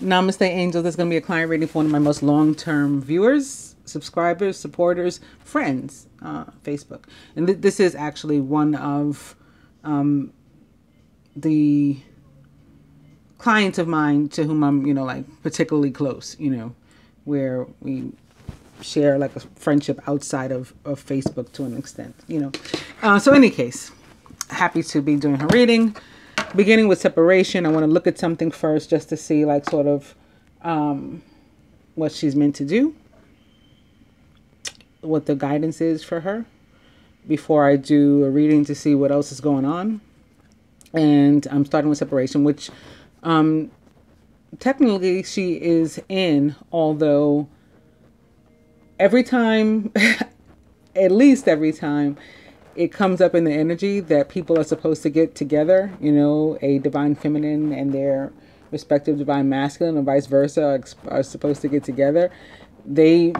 Namaste, angels. There's going to be a client reading for one of my most long-term viewers, subscribers, supporters, friends, Facebook. And this is actually one of the clients of mine to whom I'm, like particularly close, where we share like a friendship outside of Facebook to an extent, So in any case, happy to be doing her reading. Beginning with separation, I want to look at something first just to see like sort of what she's meant to do, what the guidance is for her before I do a reading to see what else is going on. And I'm starting with separation, which technically she is in, although every time, at least every time, it comes up in the energy that people are supposed to get together, a divine feminine and their respective divine masculine or vice versa are supposed to get together. They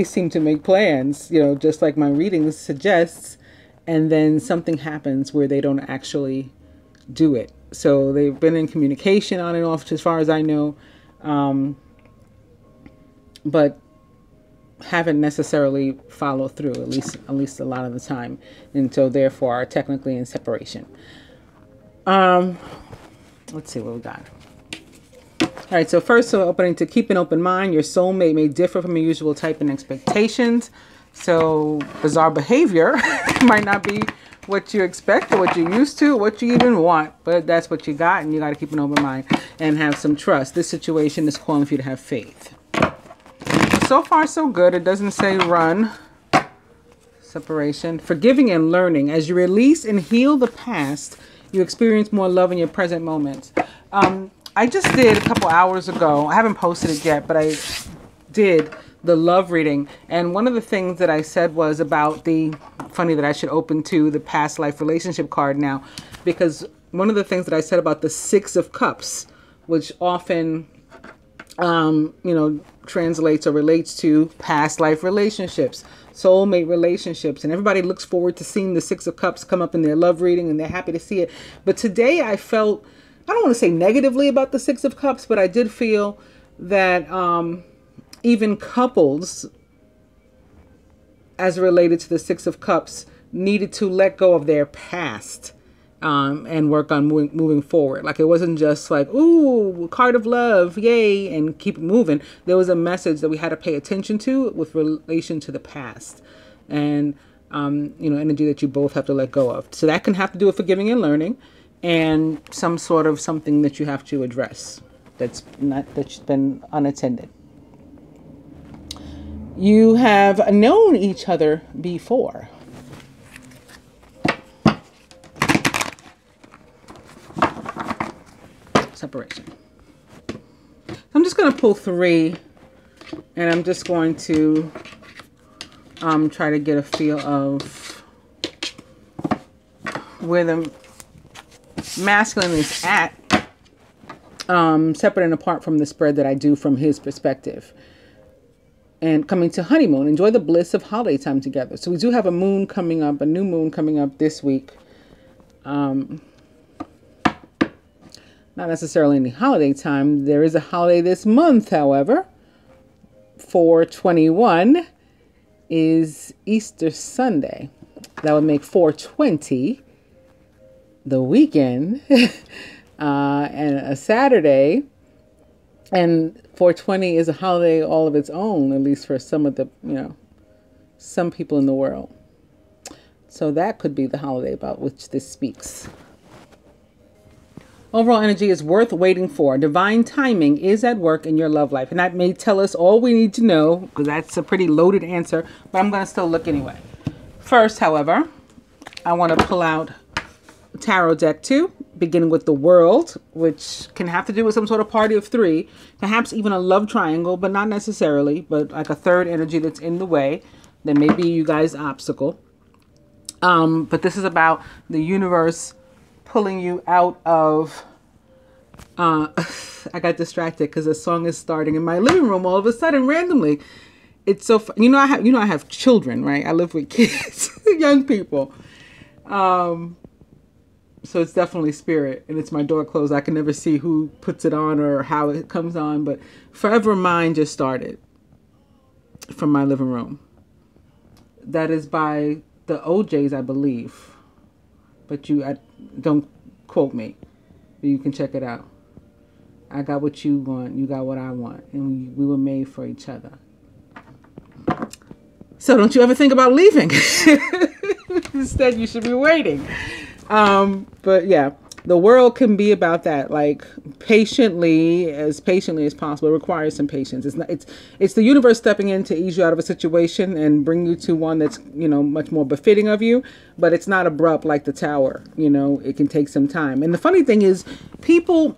seem to make plans, just like my readings suggests, and then something happens where they don't actually do it. So they've been in communication on and off as far as I know, but haven't necessarily followed through, at least a lot of the time, and so therefore are technically in separation. Let's see what we got. All right, so first, opening to keep an open mind. Your soulmate may differ from your usual type and expectations. So bizarre behavior might not be what you expect or what you're used to, or what you even want, but that's what you got, and you got to keep an open mind and have some trust. This situation is calling for you to have faith. So far, so good. It doesn't say run. Separation. Forgiving and learning. As you release and heal the past, you experience more love in your present moments. I just did a couple hours ago. I haven't posted it yet, but I did the love reading. And one of the things that I said was about funny that I should open to the past life relationship card now, because one of the things that I said about the Six of Cups, which often, translates or relates to past life relationships, soulmate relationships, and everybody looks forward to seeing the Six of Cups come up in their love reading, and they're happy to see it. But today I felt, I don't want to say negatively about the Six of Cups, but I did feel that even couples, as related to the Six of Cups, needed to let go of their past and work on moving forward. Like, it wasn't just like, ooh, card of love, yay, and keep moving. There was a message that we had to pay attention to with relation to the past and, energy that you both have to let go of. So that can have to do with forgiving and learning, and some sort of something that you have to address that's been unattended. You have known each other before. Separation. I'm just going to pull 3, and I'm just going to try to get a feel of where the masculine is at, separate and apart from the spread that I do from his perspective. And coming to honeymoon, enjoy the bliss of holiday time together. So we do have a moon coming up, a new moon coming up this week. Not necessarily any holiday time. There is a holiday this month, however. 4/21 is Easter Sunday. That would make 4/20 the weekend and a Saturday. And 4/20 is a holiday all of its own, at least for some of the, some people in the world. So that could be the holiday about which this speaks. Overall energy is worth waiting for. Divine timing is at work in your love life. And that may tell us all we need to know, because that's a pretty loaded answer, but I'm going to still look anyway. First, however, I want to pull out Tarot deck 2, beginning with the World, which can have to do with some sort of party of 3, perhaps even a love triangle, but not necessarily, but like a third energy that's in the way that may be you guys' obstacle. But this is about the universe pulling you out of, I got distracted because the song is starting in my living room all of a sudden randomly. It's so fun. I have children, right? I live with kids, young people. So it's definitely spirit, and it's my door closed. I can never see who puts it on or how it comes on, but Forever Mine just started from my living room. That is by the OJs, I believe, but don't quote me, but you can check it out. I got what you want, you got what I want, and we were made for each other. So don't you ever think about leaving. Instead, you should be waiting. But yeah, the world can be about that, like patiently as possible. It requires some patience. It's the universe stepping in to ease you out of a situation and bring you to one that's, much more befitting of you, but it's not abrupt like the tower. It can take some time. And the funny thing is, people,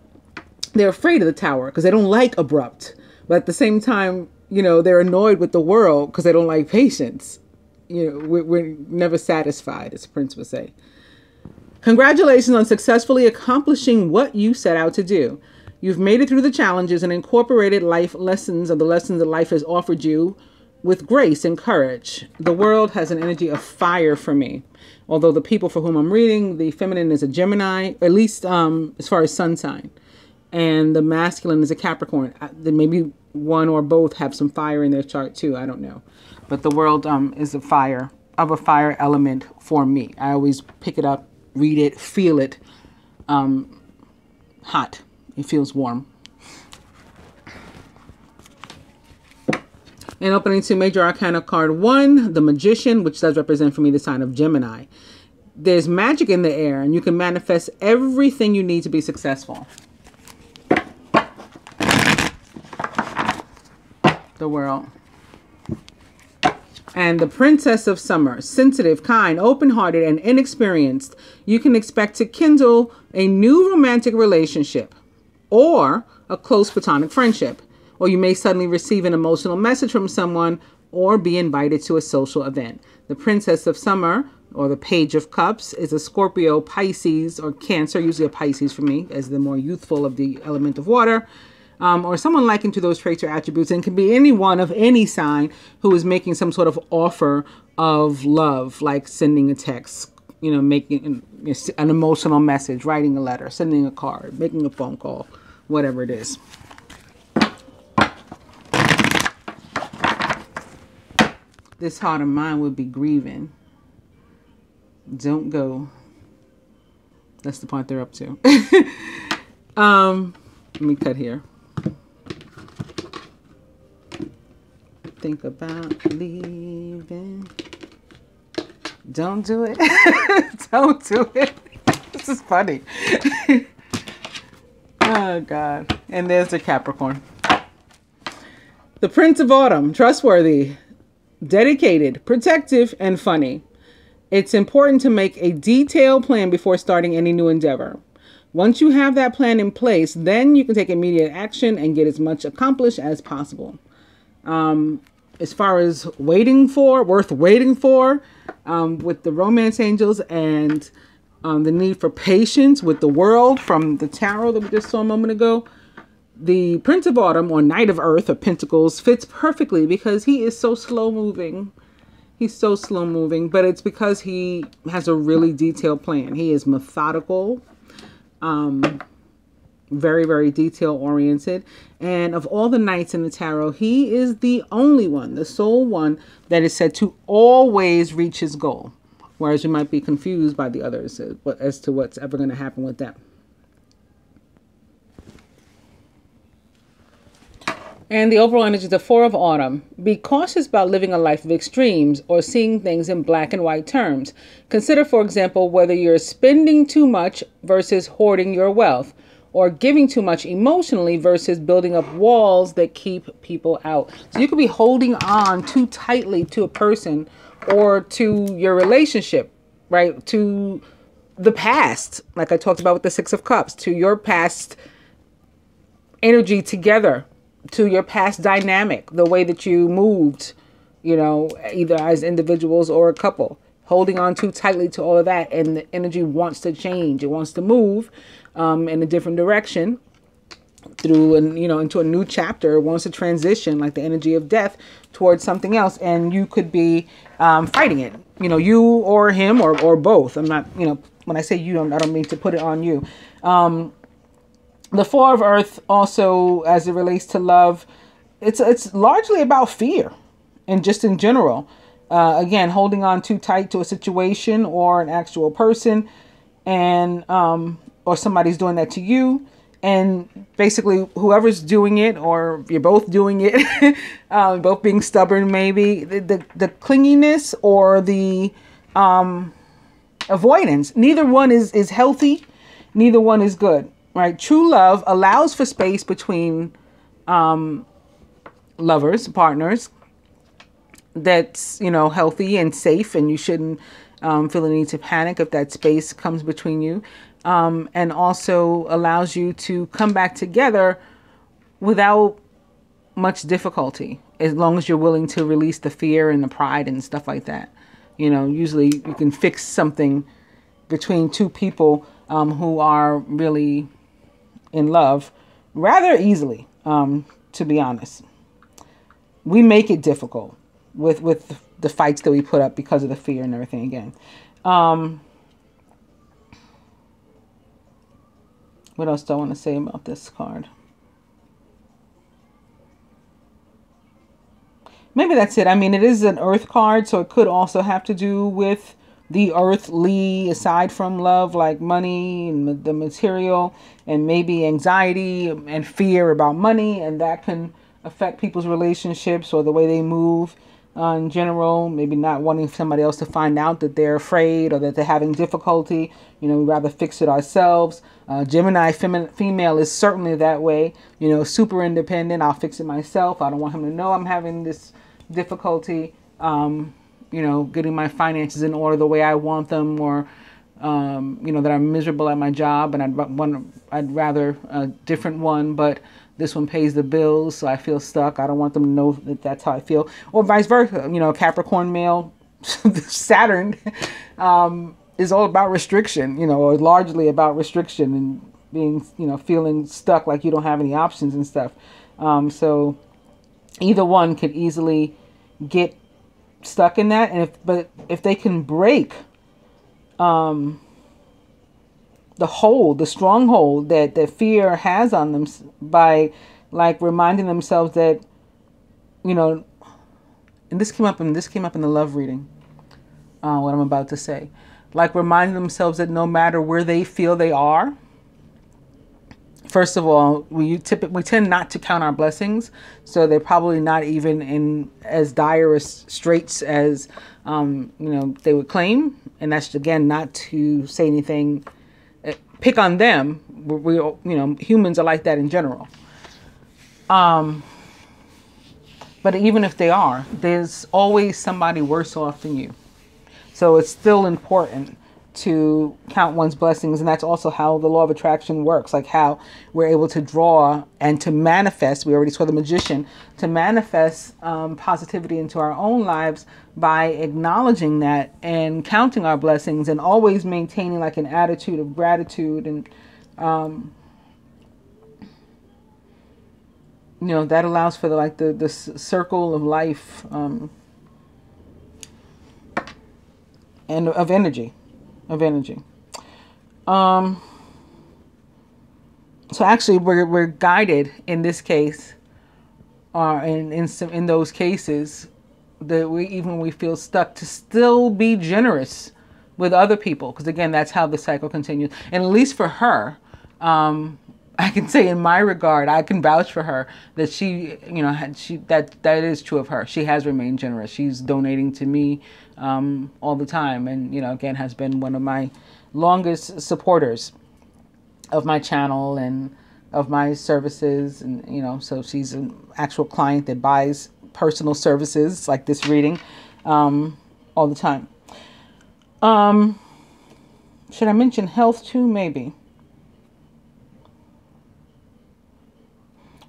they're afraid of the tower because they don't like abrupt, but at the same time, they're annoyed with the world because they don't like patience. We're never satisfied, as Prince would say. Congratulations on successfully accomplishing what you set out to do. You've made it through the challenges and incorporated life lessons of the lessons that life has offered you with grace and courage. The world has an energy of fire for me. Although the people for whom I'm reading, the feminine is a Gemini, at least as far as sun sign. And the masculine is a Capricorn. Maybe one or both have some fire in their chart too. I don't know. But the world is a fire element for me. I always pick it up, read it, feel it. Hot. It feels warm. And opening to Major Arcana card 1, the Magician, which does represent for me the sign of Gemini. There's magic in the air, and you can manifest everything you need to be successful. The World. And the Princess of Summer, sensitive, kind, open-hearted, and inexperienced. You can expect to kindle a new romantic relationship or a close platonic friendship. Or you may suddenly receive an emotional message from someone or be invited to a social event. The Princess of Summer, or the Page of Cups, is a Scorpio, Pisces, or Cancer, usually a Pisces for me, as the more youthful of the element of water. Or someone likened to those traits or attributes, and can be anyone of any sign who is making some sort of offer of love, like sending a text, making an emotional message, writing a letter, sending a card, making a phone call, whatever it is. This heart of mine would be grieving. Don't go. That's the part they're up to. Let me cut here. Think about leaving. Don't do it. Don't do it. This is funny. Oh, God. And there's the Capricorn. The Prince of Autumn. Trustworthy, dedicated, protective, and funny. It's important to make a detailed plan before starting any new endeavor. Once you have that plan in place, then you can take immediate action and get as much accomplished as possible. As far as worth waiting for, with the Romance Angels and the need for patience with the World from the tarot that we just saw a moment ago, the Prince of Autumn, or Knight of Earth or Pentacles, fits perfectly because he is so slow moving. He's so slow moving, but it's because he has a really detailed plan. He is methodical, very, very detail oriented. And of all the knights in the tarot, he is the only one, the sole one that is said to always reach his goal. Whereas you might be confused by the others as to what's ever going to happen with them. And the overall energy is the Four of Autumn. Be cautious about living a life of extremes or seeing things in black and white terms. Consider, for example, whether you're spending too much versus hoarding your wealth, or giving too much emotionally versus building up walls that keep people out. So you could be holding on too tightly to a person or to your relationship, right? To the past, like I talked about with the Six of Cups, to your past energy together, to your past dynamic, the way that you moved, either as individuals or a couple. Holding on too tightly to all of that, and the energy wants to change. It wants to move in a different direction through into a new chapter. It wants to transition, like the energy of death, towards something else, and you could be fighting it. You or him or both. I'm not when I say you, I don't mean to put it on you. The Four of Earth also, as it relates to love, it's largely about fear, and just in general. Again, holding on too tight to a situation or an actual person, and or somebody's doing that to you, and basically whoever's doing it, or you're both doing it, both being stubborn, maybe the clinginess or the avoidance. Neither one is healthy. Neither one is good. Right? True love allows for space between lovers, partners. That's, healthy and safe, and you shouldn't feel the need to panic if that space comes between you. And also allows you to come back together without much difficulty, as long as you're willing to release the fear and the pride and stuff like that. Usually you can fix something between two people who are really in love rather easily, to be honest. We make it difficult with the fights that we put up because of the fear and everything again. What else do I want to say about this card? Maybe that's it. I mean, it is an earth card, so it could also have to do with the earthly, aside from love, like money and the material, and maybe anxiety and fear about money, and that can affect people's relationships or the way they move in general. Maybe not wanting somebody else to find out that they're afraid or that they're having difficulty. We'd rather fix it ourselves. Gemini female is certainly that way. Super independent. I'll fix it myself. I don't want him to know I'm having this difficulty. Getting my finances in order the way I want them, or that I'm miserable at my job and I'd rather a different one, but this one pays the bills, so I feel stuck. I don't want them to know that that's how I feel, or vice versa. Capricorn male, Saturn is all about restriction, or largely about restriction and being, feeling stuck, like you don't have any options and stuff. So either one could easily get stuck in that, and if they can break the stronghold that fear has on them by reminding themselves that, and this came up in the love reading, what I'm about to say, reminding themselves that no matter where they feel they are, first of all, we tend not to count our blessings, so they're probably not even in as dire straits as they would claim. And that's, again, not to say anything, pick on them. We humans are like that in general. But even if they are, there's always somebody worse off than you. So it's still important to count one's blessings, and that's also how the law of attraction works, how we're able to draw and to manifest. We already saw the magician, to manifest positivity into our own lives by acknowledging that and counting our blessings, and always maintaining an attitude of gratitude, and that allows for the circle of life and of energy. So actually we're guided in this case, in those cases, that even when we feel stuck, to still be generous with other people, because again, that's how the cycle continues. And at least for her, I can say in my regard, I can vouch for her that she, that is true of her. She has remained generous. She's donating to me all the time, and again, has been one of my longest supporters of my channel and of my services, and so she's an actual client that buys personal services like this reading all the time. Should I mention health too? Maybe.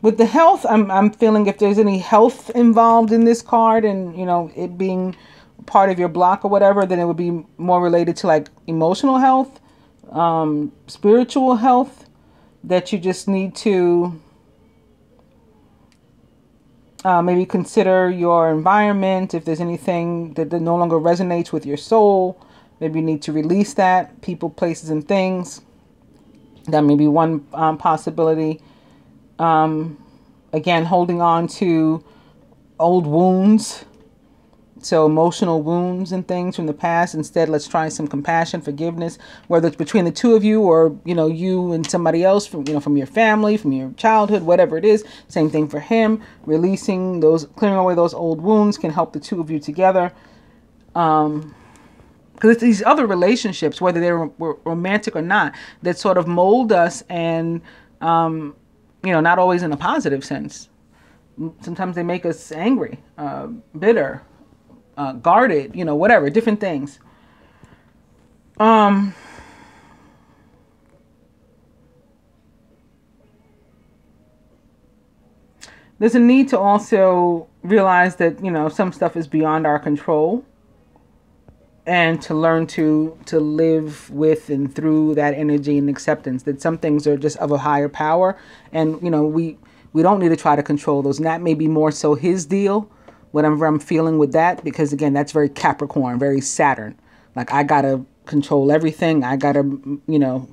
With the health, I'm feeling if there's any health involved in this card, and it being part of your block or whatever, then it would be more related to emotional health, spiritual health, that you just need to maybe consider your environment. If there's anything that no longer resonates with your soul, Maybe you need to release that, people, places, and things. That may be one possibility. Again, holding on to old wounds. So emotional wounds and things from the past. Instead, let's try some compassion, forgiveness, whether it's between the two of you or, you and somebody else from, from your family, from your childhood, whatever it is. Same thing for him. Releasing those, clearing away those old wounds can help the two of you together. Because it's these other relationships, whether they're romantic or not, that sort of mold us and, not always in a positive sense. Sometimes they make us angry, bitter, guarded, whatever, different things. There's a need to also realize that, some stuff is beyond our control, and to learn to live with and through that energy and acceptance that some things are just of a higher power. And, we don't need to try to control those. And that may be more so his deal, whatever I'm feeling with that, because again, that's very Capricorn, very Saturn. Like, I got to control everything. I got to,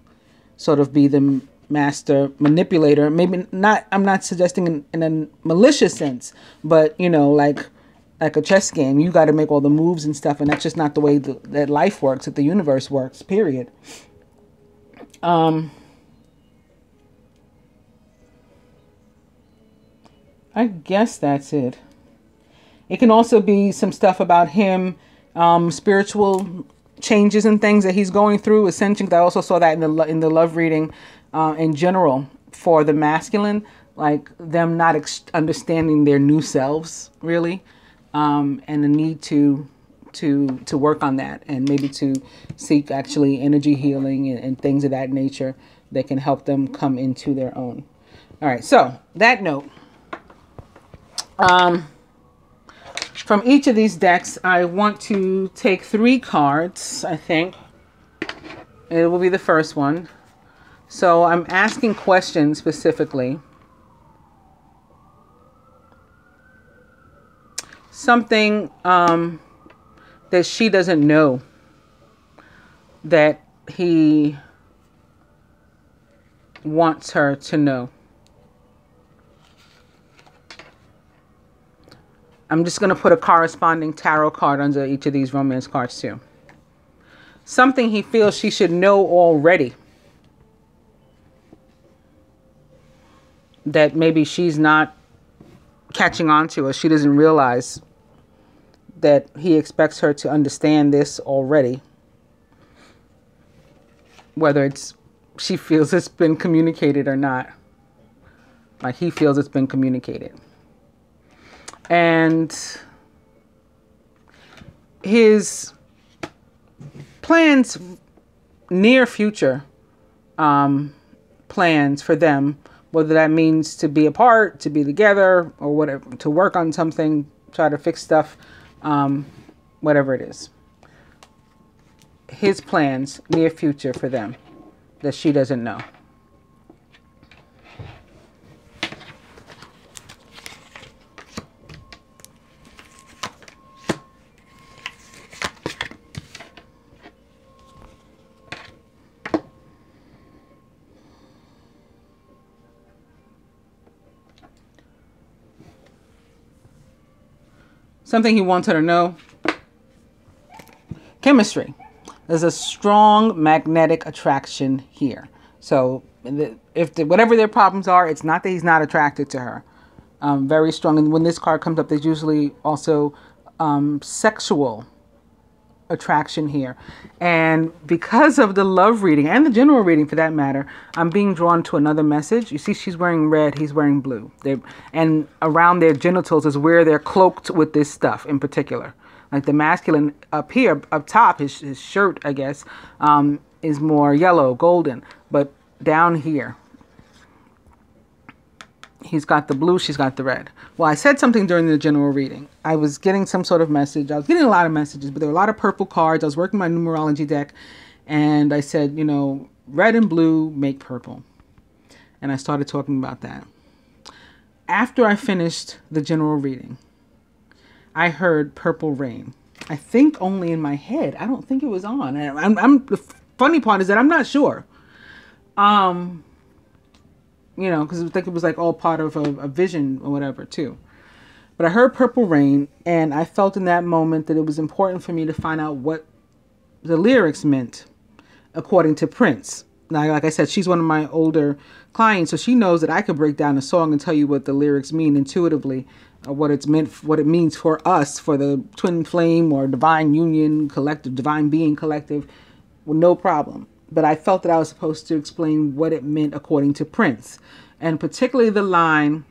sort of be the master manipulator. Maybe not, I'm not suggesting in a malicious sense, but, like a chess game, you got to make all the moves and stuff. And that's just not the way that life works, that the universe works, period. I guess that's it. It can also be some stuff about him, spiritual changes and things that he's going through, ascension. I also saw that in the love reading, in general for the masculine, like them not understanding their new selves really, and the need to work on that, and maybe to seek actually energy healing and things of that nature that can help them come into their own. All right, so that note. From each of these decks, I want to take 3 cards, I think. It will be the first one. So I'm asking questions specifically. Something that she doesn't know that he wants her to know. I'm just going to put a corresponding tarot card under each of these romance cards too. Something he feels she should know already, that maybe she's not catching on to, or she doesn't realize that he expects her to understand this already. Whether she feels it's been communicated or not. Like he feels it's been communicated. And his plans, near future plans for them, whether that means to be apart, to be together, or whatever, to work on something, try to fix stuff, whatever it is. His plans, near future for them, that she doesn't know. Something he wants her to know. Chemistry. There's a strong magnetic attraction here. So whatever their problems are, it's not that he's not attracted to her. Very strong. And when this card comes up, there's usually also sexual attraction here. And because of the love reading and the general reading for that matter, I'm being drawn to another message. You see, she's wearing red, he's wearing blue. And around their genitals is where they're cloaked with this stuff in particular. Like the masculine up here, up top, his shirt, I guess, is more yellow, golden. But down here, he's got the blue, she's got the red. Well, I said something during the general reading. I was getting some sort of message. I was getting a lot of messages, but there were a lot of purple cards. I was working my numerology deck, and I said, red and blue make purple. And I started talking about that. After I finished the general reading, I heard purple rain. I think only in my head. I don't think it was on. And the funny part is that I'm not sure. Because I think it was like all part of a vision or whatever too. But I heard Purple Rain, and I felt in that moment that it was important for me to find out what the lyrics meant, according to Prince. Now, like I said, she's one of my older clients, so she knows that I could break down a song and tell you what the lyrics mean intuitively, what it's meant, what it means for us, for the twin flame or divine union collective, divine being collective, with no problem. But I felt that I was supposed to explain what it meant according to Prince, and particularly the line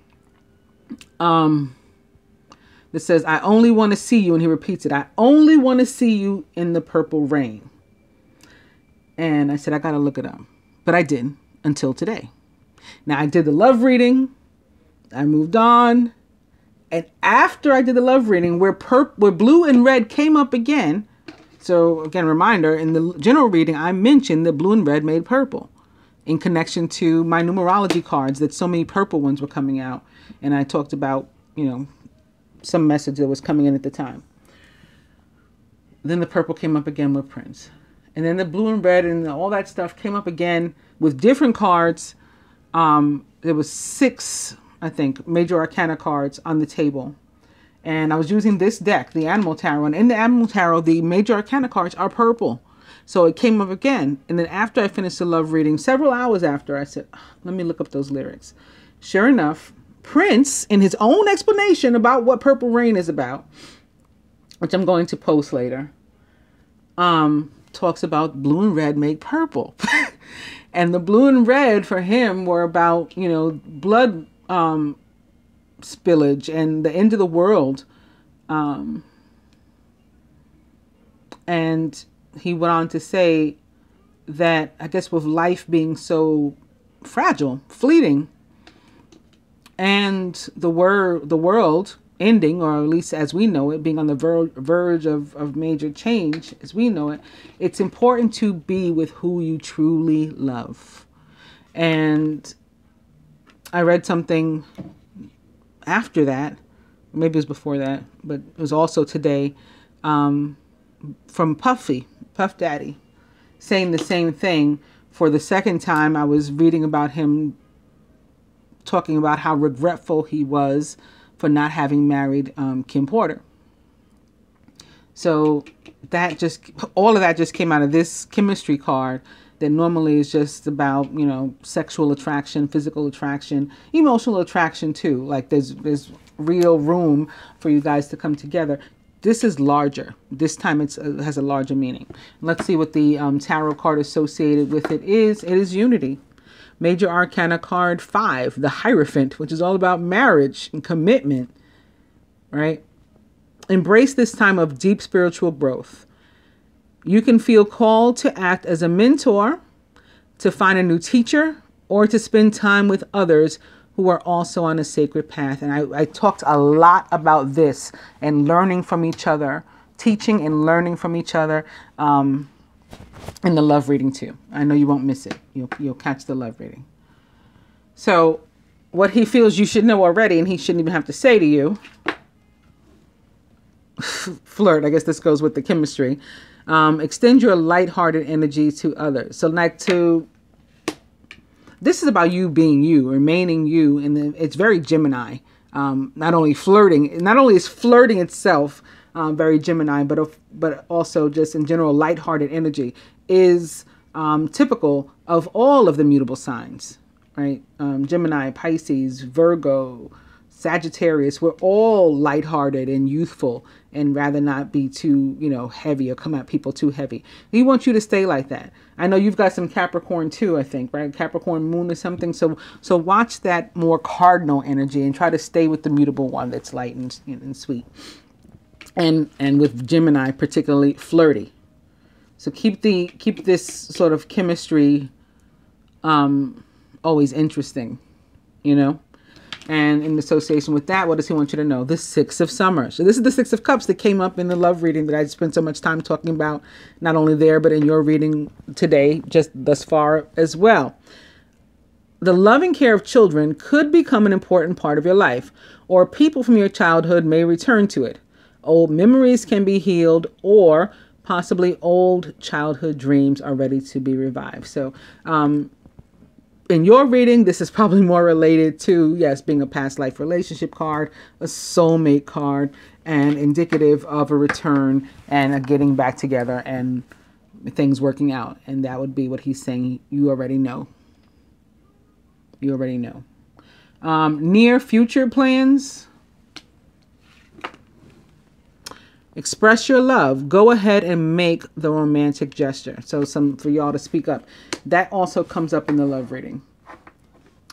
that says, "I only want to see you," and he repeats it, "I only want to see you in the purple rain." And I said, I got to look it up. But I didn't until today. Now, I did the love reading. I moved on. And after I did the love reading, where blue and red came up again. So, again, reminder, in the general reading, I mentioned that blue and red made purple in connection to my numerology cards, that so many purple ones were coming out. And I talked about, some message that was coming in at the time. Then the purple came up again with Prince. And then the blue and red and all that stuff came up again with different cards. There was 6, I think, major arcana cards on the table. And I was using this deck, the Animal Tarot. And in the Animal Tarot, the major arcana cards are purple. So it came up again. And then after I finished the love reading, several hours after, I said, let me look up those lyrics. Sure enough, Prince, in his own explanation about what Purple Rain is about, which I'm going to post later, talks about blue and red make purple. And the blue and red for him were about, blood spillage and the end of the world. And he went on to say that, I guess with life being so fragile, fleeting, and the world ending, or at least as we know it, being on the verge of major change as we know it, it's important to be with who you truly love. And I read something after that, maybe it was before that, but it was also today, from Puff Daddy, saying the same thing. For the second time, I was reading about him talking about how regretful he was for not having married Kim Porter. So all of that just came out of this chemistry card that normally is just about, sexual attraction, physical attraction, emotional attraction too. Like there's real room for you guys to come together. This is larger. This time it has a larger meaning. Let's see what the tarot card associated with it is. It is unity. Major Arcana card 5, the Hierophant, which is all about marriage and commitment, right? Embrace this time of deep spiritual growth. You can feel called to act as a mentor, to find a new teacher, or to spend time with others who are also on a sacred path. And I talked a lot about this and learning from each other, teaching and learning from each other, in the love reading too. I know you won't miss it. You'll catch the love reading. So what he feels you should know already, and he shouldn't even have to say to you, flirt, I guess this goes with the chemistry. Extend your lighthearted energy to others. So this is about you being you, remaining you, and it's very Gemini. Not only is flirting itself very Gemini, but also just in general, lighthearted energy is typical of all of the mutable signs, right? Gemini, Pisces, Virgo, Sagittarius, we're all lighthearted and youthful and rather not be too, heavy or come at people too heavy. He wants you to stay like that. I know you've got some Capricorn too, I think, right? Capricorn moon or something. So watch that more cardinal energy and try to stay with the mutable one that's light and sweet. And with Gemini, particularly flirty. So keep this sort of chemistry always interesting, And in association with that, what does he want you to know? The 6 of Summer. So this is the 6 of Cups that came up in the love reading that I spent so much time talking about, not only there, but in your reading today, just thus far as well. The loving care of children could become an important part of your life, or people from your childhood may return to it. Old memories can be healed, or possibly old childhood dreams are ready to be revived. So in your reading, this is probably more related to, yes, being a past life relationship card, a soulmate card, and indicative of a return and a getting back together and things working out. And that would be what he's saying. You already know. You already know. Near future plans. Express your love. Go ahead and make the romantic gesture. So for y'all to speak up. That also comes up in the love reading.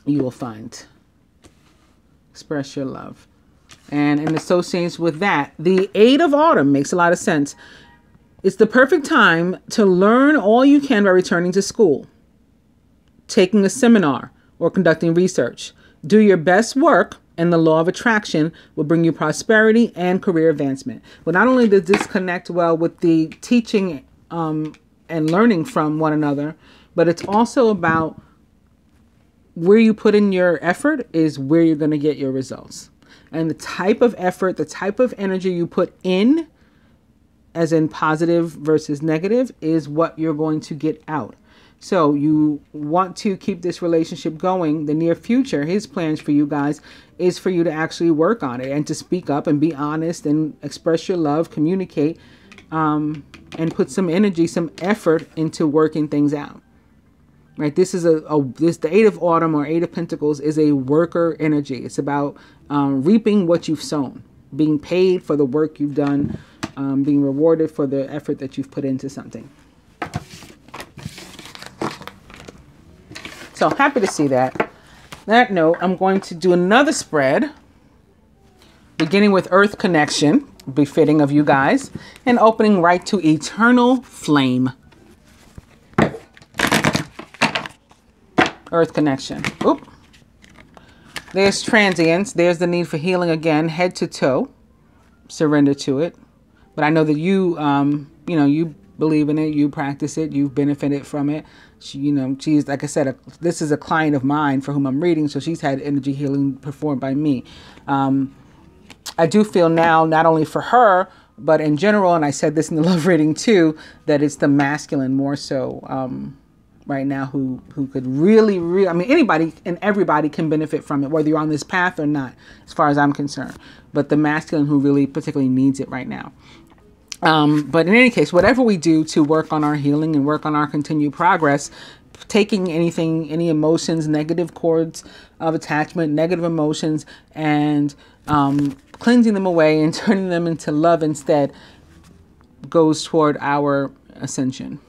You will find. Express your love. And in associations with that, the 8 of Autumn makes a lot of sense. It's the perfect time to learn all you can by returning to school, taking a seminar, or conducting research. Do your best work, and the law of attraction will bring you prosperity and career advancement. But not only does this connect well with the teaching and learning from one another, but it's also about where you put in your effort is where you're going to get your results. And the type of effort, the type of energy you put in, as in positive versus negative, is what you're going to get out. So you want to keep this relationship going. The near future, his plans for you guys is for you to actually work on it and to speak up and be honest and express your love, communicate, and put some energy, some effort into working things out. Right? This is the 8 of Autumn or 8 of Pentacles is a worker energy. It's about reaping what you've sown, being paid for the work you've done, being rewarded for the effort that you've put into something. So happy to see that. That note, I'm going to do another spread, beginning with Earth Connection, befitting of you guys, and opening right to Eternal Flame. Earth Connection. Oop. There's transience. There's the need for healing again, head to toe. Surrender to it. But I know that you, you believe in it. You practice it. You've benefited from it. She's, like I said, this is a client of mine for whom I'm reading. So she's had energy healing performed by me. I do feel now, not only for her, but in general, and I said this in the love reading too, that it's the masculine more so right now who could really, I mean, anybody and everybody can benefit from it, whether you're on this path or not, as far as I'm concerned. But the masculine who really particularly needs it right now. But in any case, whatever we do to work on our healing and work on our continued progress, taking any emotions, negative cords of attachment, negative emotions, and cleansing them away and turning them into love instead goes toward our ascension.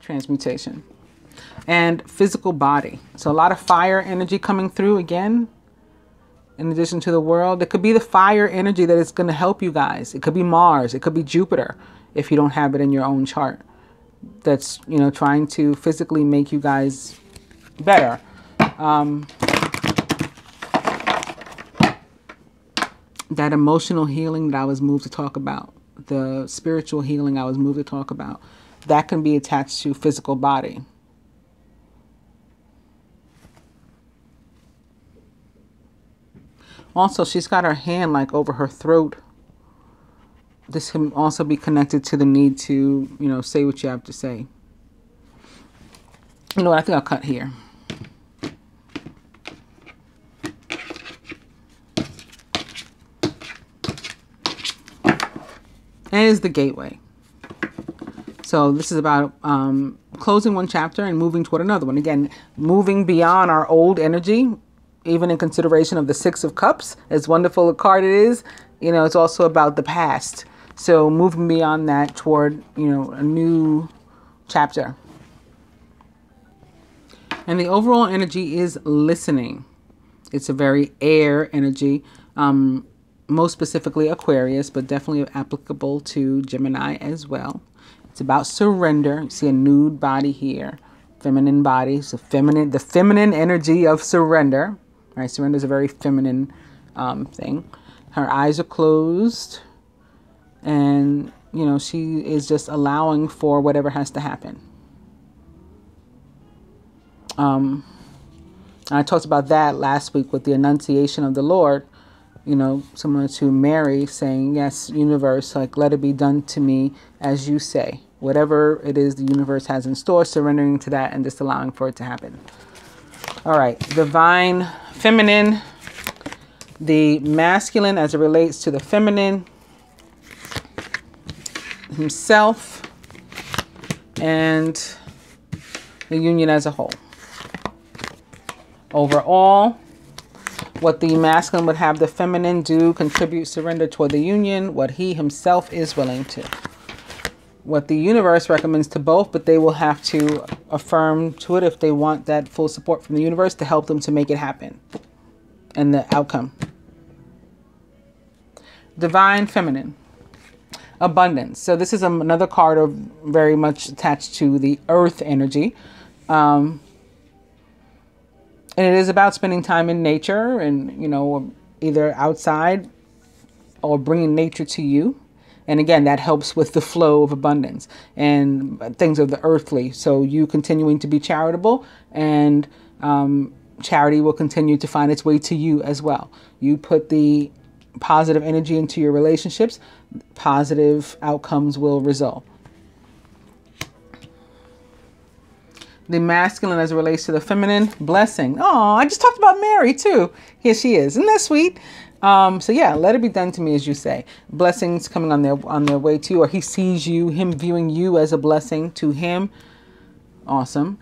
Transmutation. And physical body. So a lot of fire energy coming through again. In addition to the world, it could be the fire energy that is going to help you guys. It could be Mars. It could be Jupiter if you don't have it in your own chart. That's, trying to physically make you guys better. That emotional healing that I was moved to talk about, the spiritual healing I was moved to talk about, that can be attached to physical body. Also, she's got her hand like over her throat. This can also be connected to the need to, say what you have to say. You know what? I think I'll cut here. And is the gateway. So this is about closing one chapter and moving toward another one. Again, moving beyond our old energy, even in consideration of the 6 of Cups, as wonderful a card it is, it's also about the past. So moving beyond that toward, a new chapter. And the overall energy is listening. It's a very air energy, most specifically Aquarius, but definitely applicable to Gemini as well. It's about surrender. You see a nude body here, feminine body. So the feminine energy of surrender. Right, surrender is a very feminine thing. Her eyes are closed, and she is just allowing for whatever has to happen. I talked about that last week with the Annunciation of the Lord, you know, similar to Mary saying, yes, universe, like, let it be done to me as you say. Whatever it is the universe has in store, surrendering to that and just allowing for it to happen. All right, divine feminine, the masculine as it relates to the feminine, himself, and the union as a whole. Overall, what the masculine would have the feminine do, contribute, surrender toward the union, what he himself is willing to. What the universe recommends to both, but they will have to affirm to it if they want that full support from the universe to help them to make it happen. And the outcome. Divine feminine. Abundance. So this is another card of very much attached to the earth energy. And it is about spending time in nature and, you know, either outside or bringing nature to you. And again, that helps with the flow of abundance and things of the earthly. So you continuing to be charitable, and charity will continue to find its way to you as well. You put the positive energy into your relationships, positive outcomes will result. The masculine as it relates to the feminine, blessing. Oh, I just talked about Mary too. Here she is. Isn't that sweet? So yeah, let it be done to me as you say. Blessings coming on their way to you, or he sees you, him viewing you as a blessing to him. Awesome.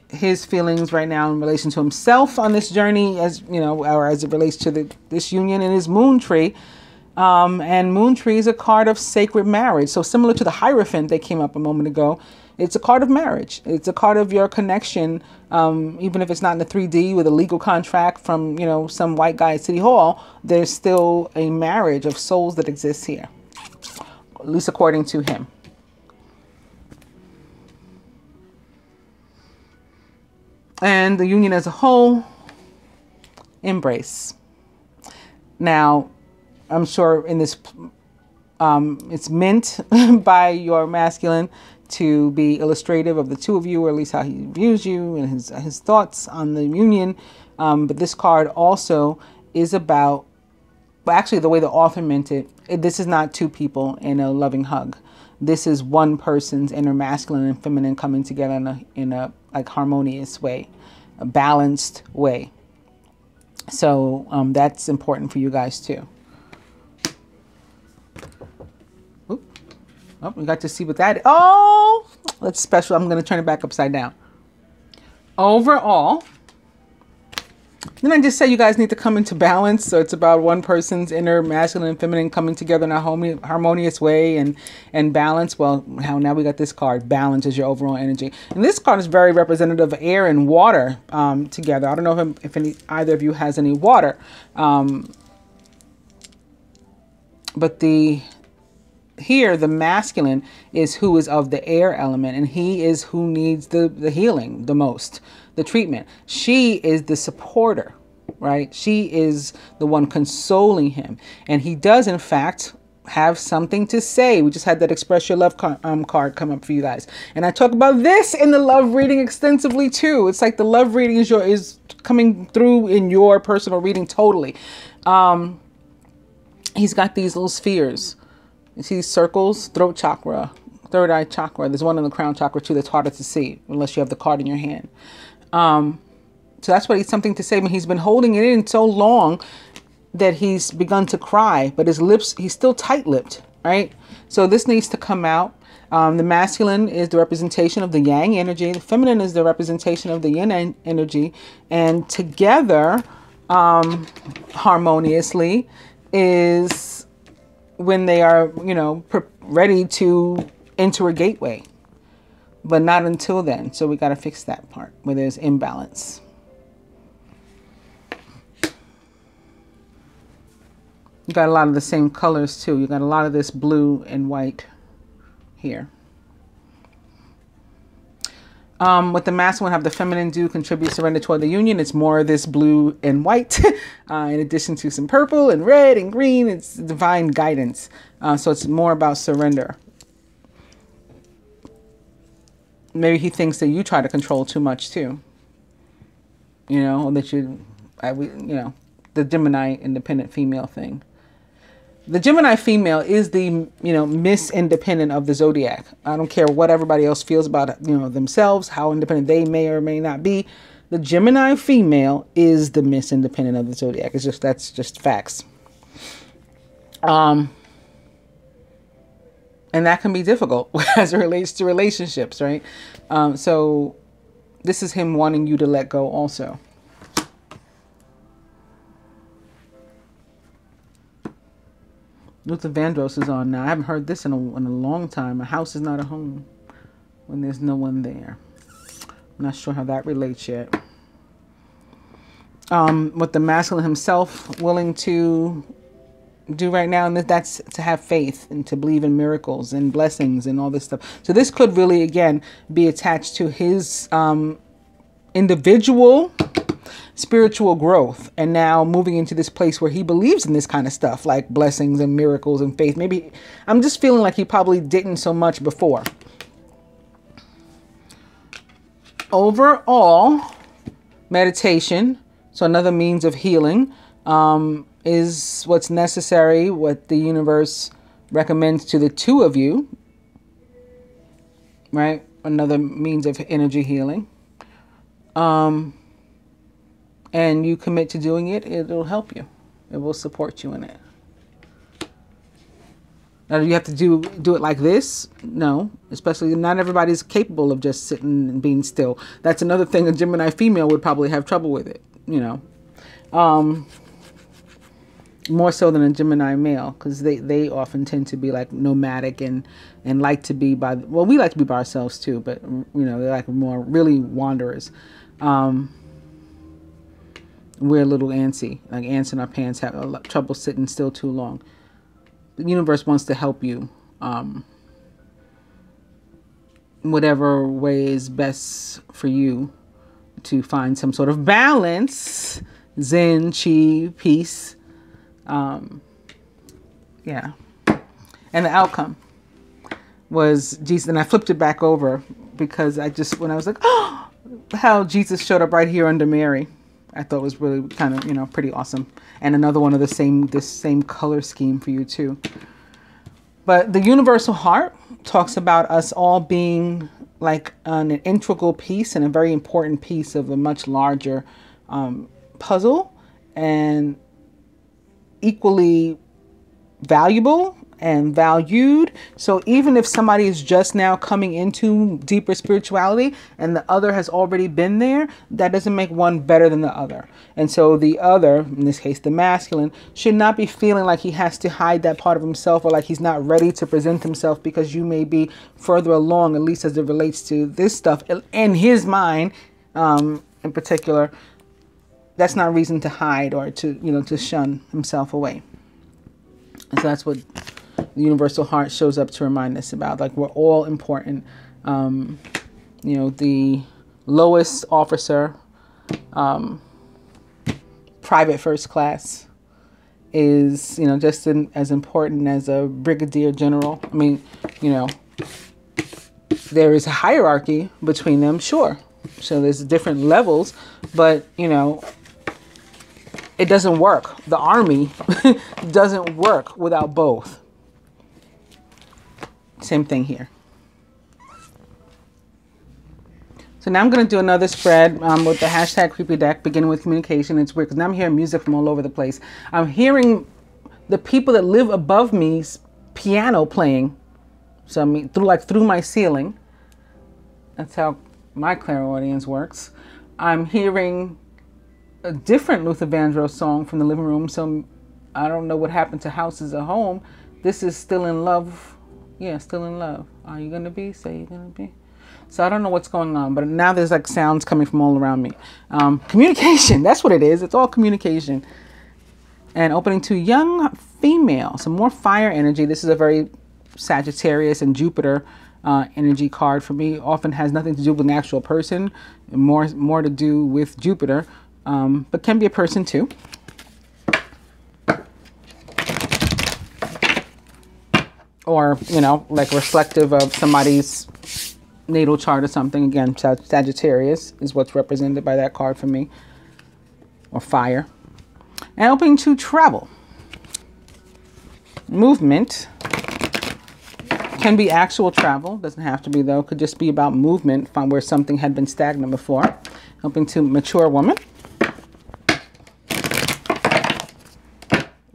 His feelings right now in relation to himself on this journey, as you know, or as it relates to this union in his moon tree. And moon tree is a card of sacred marriage. So similar to the Hierophant that came up a moment ago, it's a card of marriage. It's a card of your connection, even if it's not in the 3D with a legal contract from, you know, some white guy at City Hall. There's still a marriage of souls that exists here, at least according to him. And the union as a whole, embrace. Now, I'm sure in this, it's meant by your masculine to be illustrative of the two of you, or at least how he views you and his thoughts on the union. But this card also is about, well, actually the way the author meant it, this is not two people in a loving hug. This is one person's inner masculine and feminine coming together in a like harmonious way, a balanced way. So that's important for you guys too. Oh, we got to see what that is. Oh, that's special. I'm going to turn it back upside down. Overall, didn't I just say you guys need to come into balance? So it's about one person's inner masculine and feminine coming together in a harmonious way and balance. Well, how now we got this card. Balance is your overall energy. And this card is very representative of air and water together. I don't know if either of you has any water. But here, the masculine is who is of the air element, and he is who needs the healing the most, the treatment. She is the supporter, right? She is the one consoling him. And he does, in fact, have something to say. We just had that Express Your Love card come up for you guys. And I talk about this in the love reading extensively too. It's like the love reading is coming through in your personal reading totally. He's got these little spheres. You see these circles? Throat chakra, third eye chakra. There's one in the crown chakra too that's harder to see unless you have the card in your hand. So that's what he's something to say. When he's been holding it in so long that he's begun to cry, but his lips, he's still tight-lipped, right? So this needs to come out. The masculine is the representation of the yang energy. The feminine is the representation of the yin energy. And together, harmoniously, is when they are, you know, ready to enter a gateway, but not until then. So we got to fix that part where there's imbalance. You got a lot of the same colors too. You got a lot of this blue and white here. What the masculine have the feminine do, contribute, surrender toward the union. It's more of this blue and white, in addition to some purple and red and green. It's divine guidance. So it's more about surrender. Maybe he thinks that you try to control too much too. you know, that you know, the Gemini independent female thing. The Gemini female is the, you know, Miss Independent of the zodiac. I don't care what everybody else feels about, you know, themselves, how independent they may or may not be. The Gemini female is the Miss Independent of the zodiac. It's just, that's just facts. And that can be difficult as it relates to relationships, right? So this is him wanting you to let go also. Luther Vandross is on now. I haven't heard this in a long time. A house is not a home when there's no one there. I'm not sure how that relates yet. What the masculine himself willing to do right now, and that's to have faith and to believe in miracles and blessings and all this stuff. So this could really, again, be attached to his individual spiritual growth, and now moving into this place where he believes in this kind of stuff like blessings and miracles and faith. Maybe I'm just feeling like he probably didn't so much before. Overall, meditation, so another means of healing, is what's necessary, what the universe recommends to the two of you, right? Another means of energy healing. And you commit to doing it, it'll help you. It will support you in it. Now, do you have to do it like this? No, especially not everybody's capable of just sitting and being still. That's another thing a Gemini female would probably have trouble with it, you know. More so than a Gemini male, because they often tend to be like nomadic and like to be by, well, we like to be by ourselves too, but you know, they're like more really wanderers. We're a little antsy, like ants in our pants, have a lot of trouble sitting still too long. The universe wants to help you, whatever way is best for you to find some sort of balance, zen, chi, peace. Yeah. And the outcome was Jesus. And I flipped it back over because when I was like, oh, how Jesus showed up right here under Mary. I thought was really kind of, you know, pretty awesome. And another one of this same color scheme for you too. But the universal heart talks about us all being like an integral piece and a very important piece of a much larger puzzle, and equally valuable and valued. So even if somebody is just now coming into deeper spirituality and the other has already been there, that doesn't make one better than the other. And so the other, in this case the masculine, should not be feeling like he has to hide that part of himself, or like he's not ready to present himself because you may be further along, at least as it relates to this stuff in his mind, in particular. That's not reason to hide or to, you know, to shun himself away. And so that's what the universal heart shows up to remind us about. Like, we're all important. You know, the lowest officer, private first class, is, you know, just as important as a brigadier general. I mean, you know, there is a hierarchy between them, sure. So there's different levels, but, you know, it doesn't work. The army doesn't work without both. Same thing here. So now I'm going to do another spread with the hashtag creepy deck, beginning with communication. It's weird because now I'm hearing music from all over the place. I'm hearing the people that live above me's piano playing. So I mean, through my ceiling. That's how my clairaudience works. I'm hearing a different Luther Vandross song from the living room. So I don't know what happened to House is a Home. This is Still in Love. Yeah, Still in Love. Are you going to be? Say you're going to be. So I don't know what's going on, but now there's like sounds coming from all around me. Communication, that's what it is. It's all communication. And opening to young female, some more fire energy. This is a very Sagittarius and Jupiter energy card for me. Often has nothing to do with an actual person, more to do with Jupiter, but can be a person too. Or, you know, like reflective of somebody's natal chart or something. Again, Sagittarius is what's represented by that card for me. or fire. And hoping to travel. Movement can be actual travel. Doesn't have to be, though. Could just be about movement from where something had been stagnant before. Hoping to mature woman.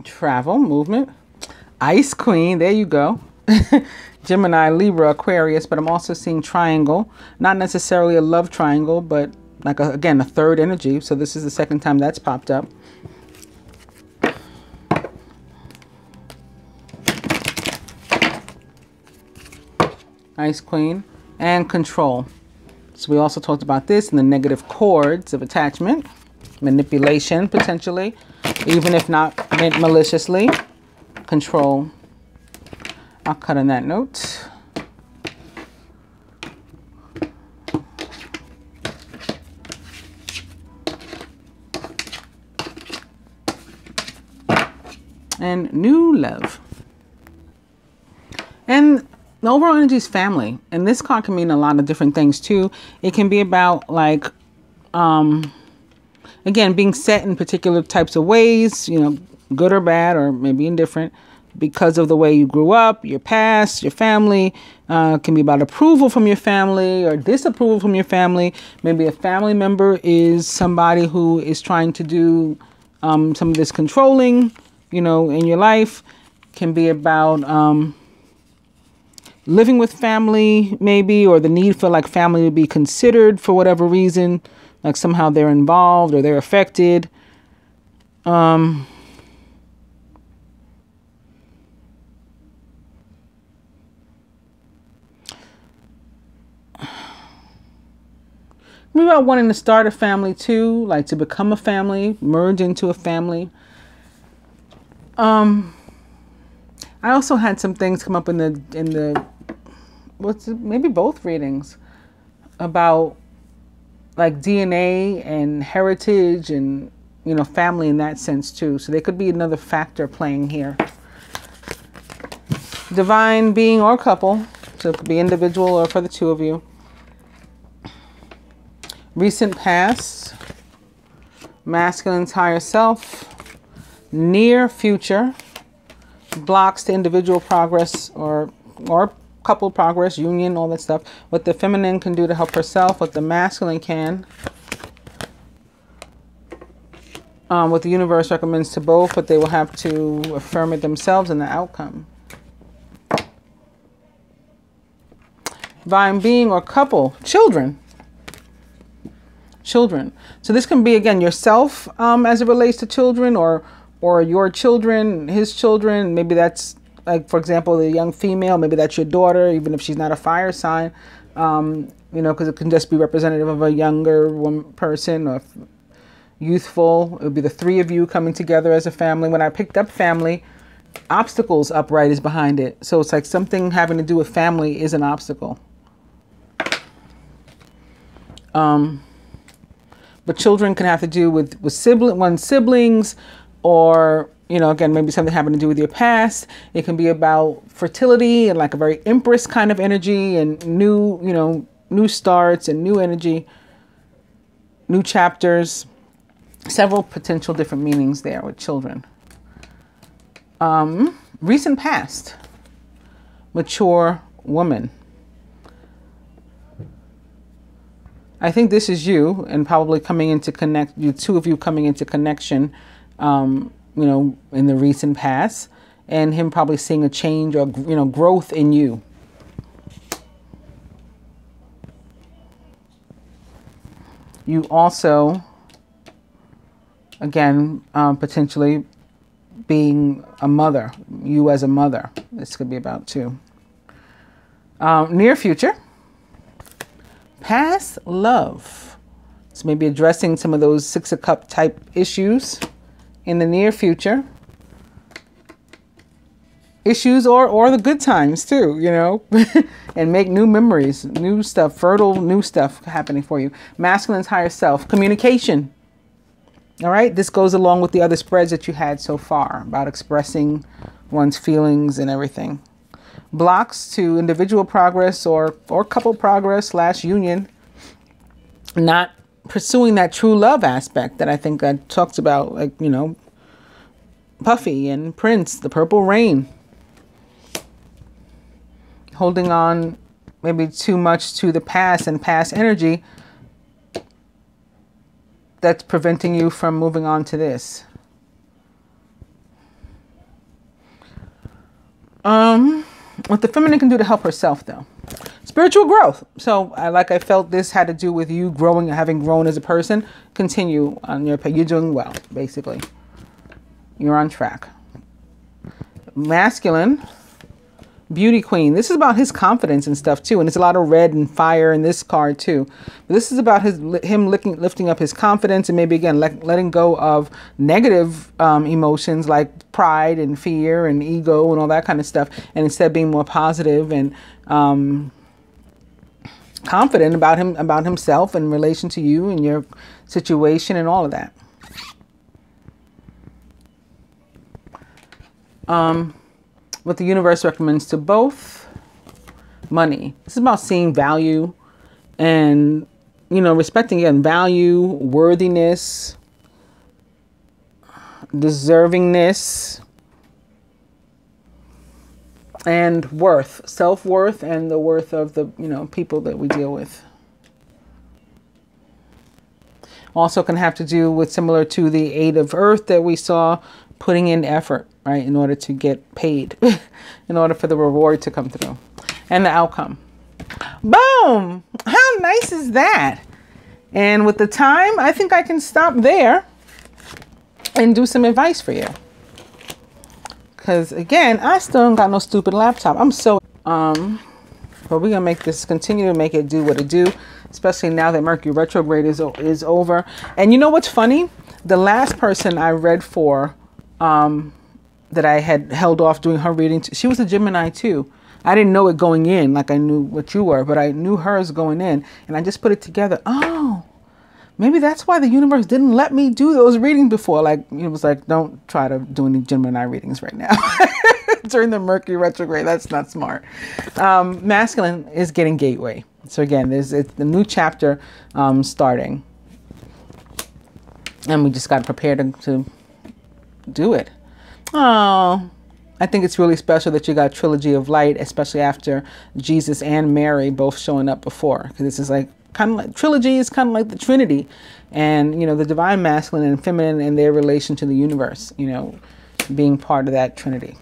Travel, movement. Ice Queen, there you go. Gemini, Libra, Aquarius, but I'm also seeing triangle. Not necessarily a love triangle, but like, again, a third energy. So this is the second time that's popped up. Ice Queen and control. So we also talked about this in the negative chords of attachment, manipulation potentially, even if not maliciously. Control. I'll cut on that note. And new love. And the overall energy is family. And this card can mean a lot of different things too. It can be about like, again, being set in particular types of ways, you know, good or bad, or maybe indifferent, because of the way you grew up, your past, your family. Can be about approval from your family or disapproval from your family. Maybe a family member is somebody who is trying to do some of this controlling, you know, in your life. Can be about living with family, maybe, or the need for like family to be considered for whatever reason, like somehow they're involved or they're affected. Maybe about wanting to start a family too, like to become a family, merge into a family. I also had some things come up in the maybe both readings about like DNA and heritage and, you know, family in that sense too. So there could be another factor playing here. Divine being or couple, so it could be individual or for the two of you. Recent past, masculine's higher self, near future, blocks to individual progress or couple progress, union, all that stuff. What the feminine can do to help herself, what the masculine can. What the universe recommends to both, but they will have to affirm it themselves in the outcome. Divine being or couple, children. Children. So this can be, again, yourself as it relates to children, or your children, his children. Maybe that's, like, for example, the young female, maybe that's your daughter, even if she's not a fire sign, you know, because it can just be representative of a younger person or youthful. It would be the three of you coming together as a family. When I picked up family, obstacles upright is behind it. So it's like something having to do with family is an obstacle. But children can have to do with one's siblings, or, you know, again, maybe something having to do with your past. It can be about fertility and like a very empress kind of energy and new, you know, new starts and new energy, new chapters. Several potential different meanings there with children. Recent past, mature woman. I think this is you, and probably coming into you two of you coming into connection, you know, in the recent past, and him probably seeing a change or, you know, growth in you. You also, again, potentially being a mother, you as a mother. This could be about too. Near future. Past love. So maybe addressing some of those Six of Cups type issues in the near future. Issues or the good times too, you know, and make new memories, new stuff, fertile new stuff happening for you. Masculine's higher self. Communication. All right. This goes along with the other spreads that you had so far about expressing one's feelings and everything. Blocks to individual progress or couple progress / union. Not pursuing that true love aspect that I think I talked about, like, you know, Puffy and Prince, the Purple Rain. Holding on maybe too much to the past and past energy that's preventing you from moving on to this. What the feminine can do to help herself, though. Spiritual growth. So I felt this had to do with you growing, having grown as a person. Continue on your path. You're doing well, basically. You're on track. Masculine. Beauty queen. This is about his confidence and stuff too, and it's a lot of red and fire in this card too. But this is about him lifting up his confidence, and maybe again letting go of negative emotions like pride and fear and ego and all that kind of stuff, and instead being more positive and confident about himself in relation to you and your situation and all of that. What the universe recommends to both. Money. This is about seeing value and, you know, respecting, again, value, worthiness, deservingness, and worth, self-worth, and the worth of the, you know, people that we deal with. Also can have to do with, similar to the Eight of Earth that we saw, putting in effort, right, in order to get paid, in order for the reward to come through and the outcome. Boom! How nice is that? And with the time, I think I can stop there and do some advice for you. Because again, I still ain't got no stupid laptop. I'm so, but we're gonna make this, continue to make it do what it do, especially now that Mercury retrograde is over. And you know what's funny? The last person I read for, that I had held off doing her reading, she was a Gemini too. I didn't know it going in, like I knew what you were, but I knew hers going in, and I just put it together. Oh, maybe that's why the universe didn't let me do those readings before. Like, it was like, don't try to do any Gemini readings right now during the Mercury retrograde. That's not smart. Masculine is getting gateway. So again, it's the new chapter starting, and we just got prepared to do it. Oh, I think it's really special that you got Trilogy of Light, especially after Jesus and Mary both showing up before, because this is like kind of like trilogy is kind of like the Trinity, and you know, the divine masculine and feminine and their relation to the universe, you know, being part of that Trinity.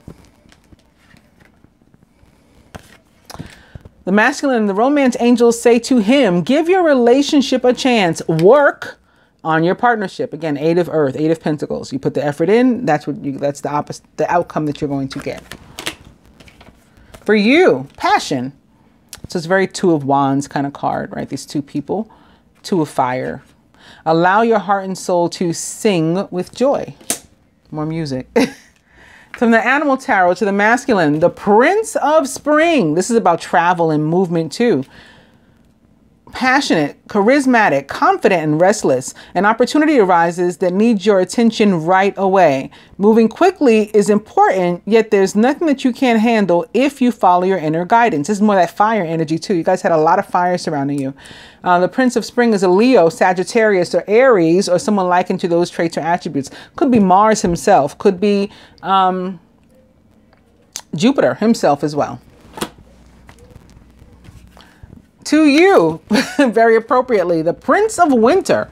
The masculine and the romance angels say to him, give your relationship a chance. Work on your partnership. Again, Eight of Earth, Eight of Pentacles. You put the effort in, that's the opposite, the outcome that you're going to get. For you, passion. So it's very Two of Wands kind of card, right? These two people, Two of Fire. Allow your heart and soul to sing with joy. More music. From the Animal Tarot to the masculine, the Prince of Spring. This is about travel and movement too. Passionate, charismatic, confident, and restless. An opportunity arises that needs your attention right away. Moving quickly is important, yet there's nothing that you can't handle if you follow your inner guidance. This is more that fire energy too. You guys had a lot of fire surrounding you. The Prince of Spring is a Leo, Sagittarius, or Aries, or someone likened to those traits or attributes. Could be Mars himself. Could be Jupiter himself as well. To you, very appropriately, the Prince of Winter.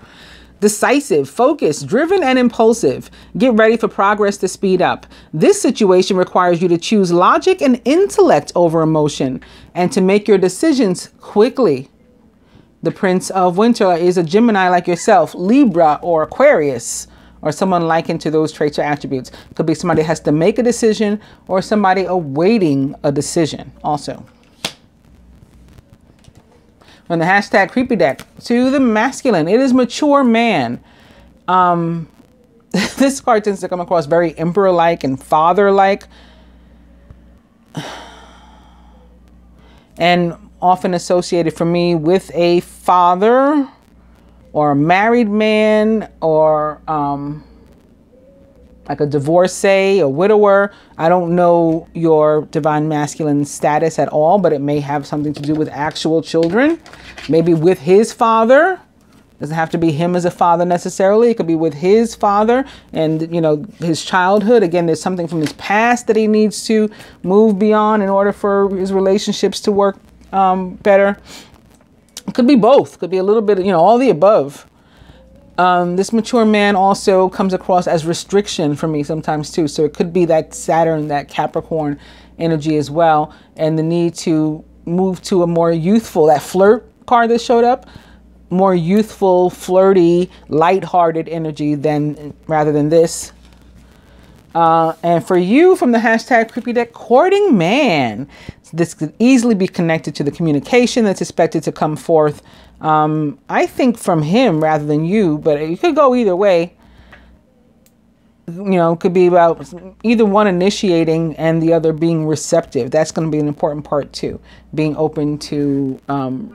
Decisive, focused, driven, and impulsive. Get ready for progress to speed up. This situation requires you to choose logic and intellect over emotion and to make your decisions quickly. The Prince of Winter is a Gemini like yourself, Libra or Aquarius, or someone likened to those traits or attributes. Could be somebody has to make a decision or somebody awaiting a decision also. On the hashtag creepy deck, to the masculine, it is mature man. This card tends to come across very emperor-like and father-like, and often associated for me with a father or a married man or like a divorcee, a widower. I don't know your divine masculine status at all, but it may have something to do with actual children, maybe with his father, Doesn't have to be him as a father necessarily. It could be with his father and, you know, his childhood. Again, there's something from his past that he needs to move beyond in order for his relationships to work better. It could be both. Could be a little bit, you know, all the above. This mature man also comes across as restriction for me sometimes too. So it could be that Saturn, that Capricorn energy as well. And the need to move to a more youthful, that flirt card that showed up, more youthful, flirty, lighthearted energy rather than this. And for you, from the hashtag creepy deck, courting man. This could easily be connected to the communication that's expected to come forth. I think from him rather than you, but it could go either way. You know, it could be about either one initiating and the other being receptive. That's going to be an important part too. Being open to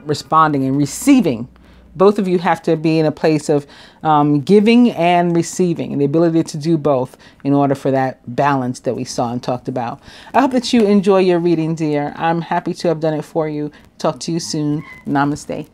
responding and receiving. Both of you have to be in a place of giving and receiving, and the ability to do both in order for that balance that we saw and talked about. I hope that you enjoy your reading, dear. I'm happy to have done it for you. Talk to you soon. Namaste.